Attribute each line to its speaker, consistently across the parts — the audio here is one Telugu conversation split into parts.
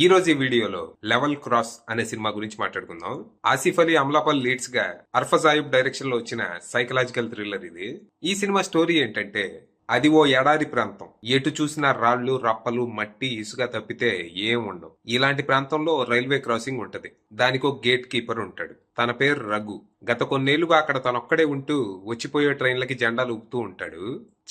Speaker 1: ఈ రోజు ఈ వీడియోలో లెవెల్ క్రాస్ అనే సినిమా గురించి మాట్లాడుకుందాం. ఆసిఫ్ అలీ, అమలాపాల్ లీడ్స్ గా అర్ఫజ్ అయూబ్ డైరెక్షన్ లో వచ్చిన సైకలాజికల్ థ్రిల్లర్ ఇది. ఈ సినిమా స్టోరీ ఏంటంటే, అది ఓ ఎడారి ప్రాంతం. ఎటు చూసినా రాళ్లు, రప్పలు, మట్టి, ఇసుక తప్పితే ఏం ఉండవు. ఇలాంటి ప్రాంతంలో రైల్వే క్రాసింగ్ ఉంటది. దానికి ఒక గేట్ కీపర్ ఉంటాడు. తన పేరు రఘు. గత కొన్నేళ్లుగా అక్కడ తనొక్కడే ఉంటూ వచ్చిపోయే ట్రైన్లకి జెండాలు ఊపుతూ ఉంటాడు.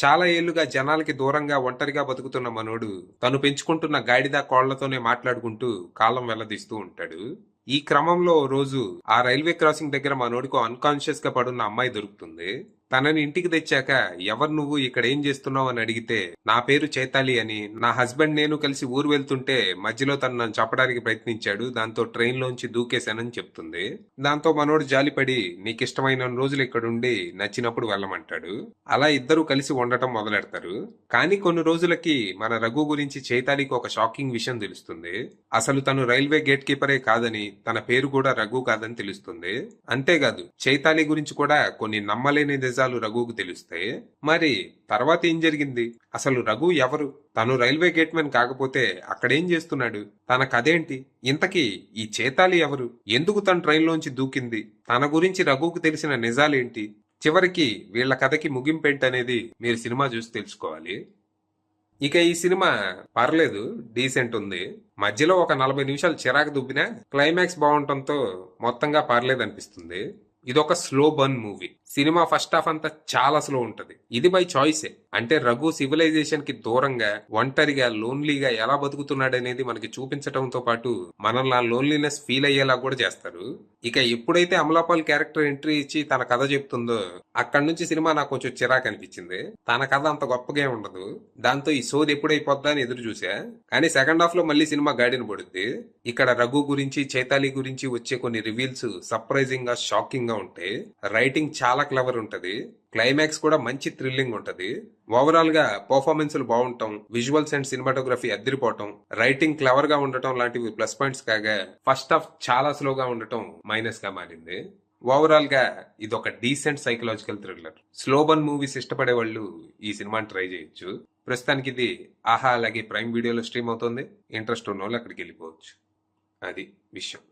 Speaker 1: చాలా ఏళ్లుగా జనాలకి దూరంగా ఒంటరిగా బతుకుతున్న మనోడు తను పెంచుకుంటున్న గాడిద కోళ్లతోనే మాట్లాడుకుంటూ కాలం వెల్లదీస్తూ ఉంటాడు. ఈ క్రమంలో ఓ రోజు ఆ రైల్వే క్రాసింగ్ దగ్గర మనోడికి అన్కాన్షియస్ గా పడున్న అమ్మాయి దొరుకుతుంది. తనని ఇంటికి తెచ్చాక, ఎవరు నువ్వు, ఇక్కడ ఏం చేస్తున్నావు అని అడిగితే, నా పేరు చైతాలి అని, నా హస్బెండ్ నేను కలిసి ఊరు వెళ్తుంటే మధ్యలో తను నన్ను చంపడానికి ప్రయత్నించాడు, దాంతో ట్రైన్ లోంచి దూకేశానని చెప్తుంది. దాంతో మనోడు జాలిపడి, నీకిష్టమైన రోజులు ఇక్కడుండి నచ్చినప్పుడు వెళ్ళమంటాడు. అలా ఇద్దరు కలిసి ఉండటం మొదలెడతారు. కానీ కొన్ని రోజులకి మన రఘు గురించి చైతాలికి ఒక షాకింగ్ విషయం తెలుస్తుంది. అసలు తను రైల్వే గేట్ కీపరే కాదని, తన పేరు కూడా రఘు కాదని తెలుస్తుంది. అంతేకాదు, చైతాలి గురించి కూడా కొన్ని నమ్మలేని నిజాలు రఘుకు తెలుస్తాయి. మరి తర్వాత ఏం జరిగింది? అసలు రఘు ఎవరు? తను రైల్వే గేట్మెన్ కాకపోతే అక్కడేం చేస్తున్నాడు? తన కథేంటి? ఇంతకీ ఈ చైతాలి ఎవరు? ఎందుకు తన ట్రైన్లోంచి దూకింది? తన గురించి రఘుకు తెలిసిన నిజాలేంటి? చివరికి వీళ్ల కథకి ముగింపేంటనేది మీరు సినిమా చూసి తెలుసుకోవాలి. ఇక ఈ సినిమా పర్లేదు, డీసెంట్ ఉంది. మధ్యలో ఒక 40 నిమిషాలు చిరాకు దుబ్బినా క్లైమాక్స్ బాగుండటంతో మొత్తంగా పర్లేదు అనిపిస్తుంది. ఇదొక slow burn movie. Cinema first half అంతా చాలా స్లో ఉంటది. ఇది బై చాయిసే. అంటే రఘు సివిలైజేషన్ కి దూరంగా, ఒంటరిగా, లోన్లీగా ఎలా బతుకుతున్నాడనేది మనకి చూపించడంతో పాటు మనల్ని ఆ లోన్లీనెస్ ఫీల్ అయ్యేలా కూడా చేస్తారు. ఇక ఎప్పుడైతే అమలాపాల్ క్యారెక్టర్ ఎంట్రీ ఇచ్చి తన కథ చెప్తుందో, అక్కడి నుంచి సినిమా నాకు కొంచెం చిరాకు అనిపించింది. తన కథ అంత గొప్పగా ఉండదు. దాంతో ఈ సోది ఎప్పుడైపోద్దా అని ఎదురు చూసా. కానీ సెకండ్ హాఫ్ లో మళ్ళీ సినిమా గాడిన పడుద్ది. ఇక్కడ రఘు గురించి, చైతాలి గురించి వచ్చే కొన్ని రివీల్స్ సర్ప్రైజింగ్ గా, షాకింగ్ గా ఉంటాయి. రైటింగ్ చాలా క్లవర్ ఉంటది. క్లైమాక్స్ కూడా మంచి థ్రిల్లింగ్ ఉంటది. ఓవరాల్ గా పర్ఫార్మెన్స్లు బాగుంటాం, విజువల్స్ అండ్ సినిమాటోగ్రఫీ అద్దరిపోవటం, రైటింగ్ క్లవర్ గా ఉండటం లాంటివి ప్లస్ పాయింట్స్ కాగా, ఫస్ట్ హాఫ్ చాలా స్లోగా ఉండటం మైనస్ గా మారింది. ఓవరాల్ గా ఇది ఒక డీసెంట్ సైకలాజికల్ థ్రిల్లర్. స్లోబన్ మూవీస్ ఇష్టపడే వాళ్ళు ఈ సినిమాని ట్రై చేయొచ్చు. ప్రస్తుతానికి ఇది ఆహా అలాగే ప్రైమ్ వీడియోలో స్ట్రీమ్ అవుతుంది. ఇంట్రెస్ట్ ఉన్న వాళ్ళు అక్కడికి వెళ్ళిపోవచ్చు. అది విషయం.